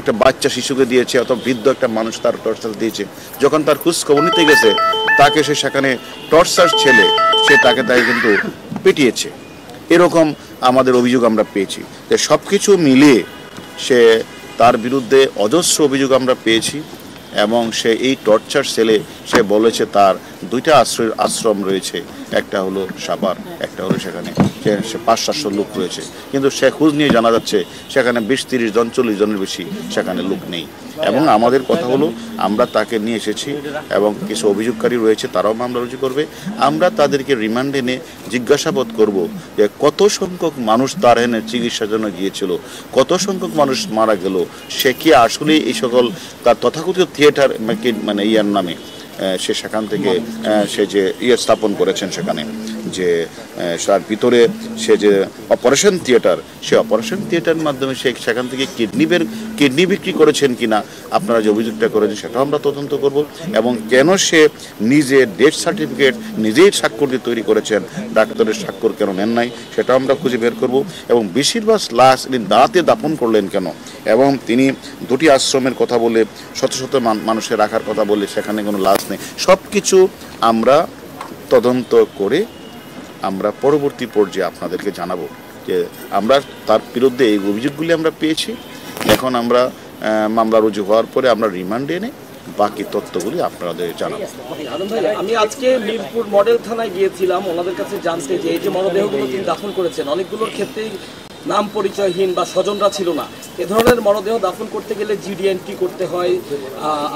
একটা বাচ্চা শিশুকে দিয়েছে অথবা বৃদ্ধ একটা মানুষ তার টর্চার দিয়েছে। যখন তার খোঁজ খবর নিতে গেছে তাকে সে সেখানে টর্চার ছেলে সে তাকে কিন্তু পিটিয়েছে। এরকম আমাদের অভিযোগ আমরা পেয়েছি। যে সব কিছু মিলিয়ে সে তার বিরুদ্ধে অজস্র অভিযোগ আমরা পেয়েছি এবং সে এই টর্চার সেলে সে বলেছে তার দুইটা আশ্রম রয়েছে, একটা হলো সাভার, একটা হলো সেখানে সে 500-700 লোক রয়েছে, কিন্তু সে খোঁজ নিয়ে জানা যাচ্ছে সেখানে 20-30 জন 40 জনের বেশি সেখানে লোক নেই। এবং আমাদের কথা হলো আমরা তাকে নিয়ে এসেছি এবং কিছু অভিযোগকারী রয়েছে তারাও মামলা রুজু করবে। আমরা তাদেরকে রিমান্ডে নিয়ে জিজ্ঞাসাবাদ করব যে কত সংখ্যক মানুষ তার এনে চিকিৎসার জন্য গিয়েছিল, কত সংখ্যক মানুষ মারা গেল, সে কি আসলে এই সকল তার তথাকথিত থিয়েটার মানে ইয়ার নামে সে সেখান থেকে সে যে স্থাপন করেছেন সেখানে যে তার ভিতরে সে যে অপারেশন থিয়েটার, সে অপারেশন থিয়েটারের মাধ্যমে সে সেখান থেকে কিডনি বিক্রি করেছেন কিনা আপনারা যে অভিযোগটা করেছেন সেটাও আমরা তদন্ত করব। এবং কেন সে নিজে ডেথ সার্টিফিকেট নিজেই স্বাক্ষর দিয়ে তৈরি করেছেন, ডাক্তারের স্বাক্ষর কেন নেন নাই সেটাও আমরা খুঁজে বের করব। এবং বেশিরভাগ লাশ তিনি দাঁড়াতে দাপন করলেন কেন, এবং তিনি দুটি আশ্রমের কথা বলে শত শত মানুষের রাখার কথা বলে সেখানে কোনো লাশ নেই, সব কিছু আমরা তদন্ত করে আমরা পরবর্তী পর্যায়ে আপনাদেরকে জানাবো যে আমরা তার বিরুদ্ধে এই অভিযোগগুলি আমরা পেয়েছি। এখন আমরা মামলা রুজু হওয়ার পরে আমরা রিমান্ডে এনে বাকি তথ্যগুলি আপনাদের জানাবো। আমি আজকে মিরপুর মডেল থানায় গিয়েছিলাম ওনাদের কাছে জানতে যে এই যে মরদেহগুলো তিনি দাফন করেছেন অনেকগুলোর ক্ষেত্রেই নাম পরিচয়হীন বা স্বজনরা ছিল না। এ ধরনের মরদেহ দাফন করতে গেলে জিডি এন্ট্রি করতে হয়,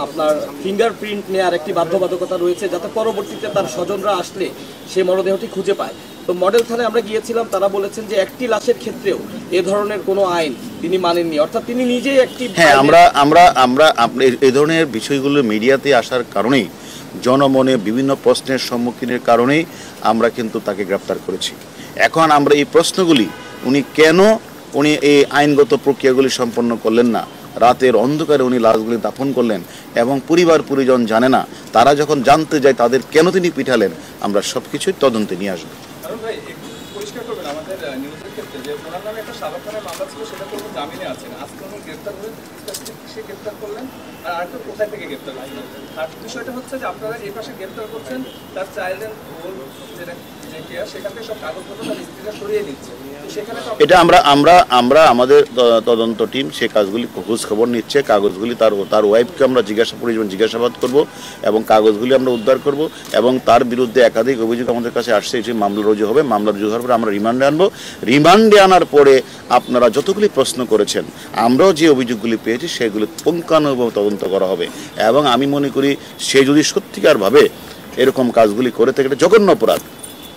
আপনার ফিঙ্গারপ্রিন্ট নেওয়ার একটি বাধ্যবাধকতা রয়েছে যাতে পরবর্তীতে তার স্বজনরা আসলে সেই মরদেহটি খুঁজে পায়। তো মডেল থানায় আমরা গিয়েছিলাম, তারা বলেছেন যে একটি লাশের ক্ষেত্রেও এ ধরনের কোনো আইন তিনি মানেননি, অর্থাৎ তিনি নিজেই একটি আমরা এই ধরনের বিষয়গুলো মিডিয়াতে আসার কারণেই জনমনে বিভিন্ন প্রশ্নের সম্মুখীনের কারণেই আমরা কিন্তু তাকে গ্রেপ্তার করেছি। এখন আমরা এই প্রশ্নগুলি উনি এই আইনগত প্রক্রিয়াগুলি সম্পন্ন করলেন না, রাতের অন্ধকারে উনি লাশগুলি দাফন করলেন এবং পরিজন জানে না, তারা যখন জানতে যায় তাদের কেন তিনি পিঠালেন, আমরা সব কিছুই তদন্তে নিয়ে আসবো। এটা আমরা আমাদের তদন্ত টিম সে কাজগুলি খোঁজ খবর নিচ্ছে, কাগজগুলি তার ওয়াইফকে আমরা জিজ্ঞাসাবাদ করব এবং কাগজগুলি আমরা উদ্ধার করব এবং তার বিরুদ্ধে একাধিক অভিযোগ আমাদের কাছে আসছে, এটি মামলা রুজু হবে। মামলা রুজু হওয়ার পরে আমরা রিমান্ডে আনবো। রিমান্ডে আনার পরে আপনারা যতগুলি প্রশ্ন করেছেন আমরাও যে অভিযোগগুলি পেয়েছি সেগুলি পুঙ্খানুপুঙ্খভাবে তদন্ত করা হবে এবং আমি মনে করি সে যদি সত্যিকারভাবে এরকম কাজগুলি করে থাকে এটা জঘন্য অপরাধ,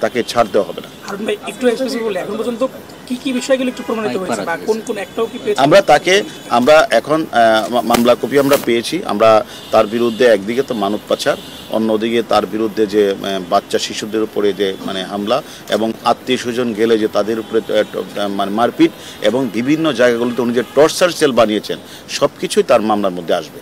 তাকে ছাড় দেওয়া হবে না। আমরা এখন মামলা কপি আমরা পেয়েছি, আমরা তার বিরুদ্ধে একদিকে তো মানব পাচার, অন্যদিকে তার বিরুদ্ধে যে বাচ্চা শিশুদের উপরে যে মানে হামলা এবং আত্মীয় স্বজন গেলে যে তাদের উপরে মানে মারপিট এবং বিভিন্ন জায়গাগুলোতে উনি যে টর্চার সেল বানিয়েছেন সব কিছুই তার মামলার মধ্যে আসবে।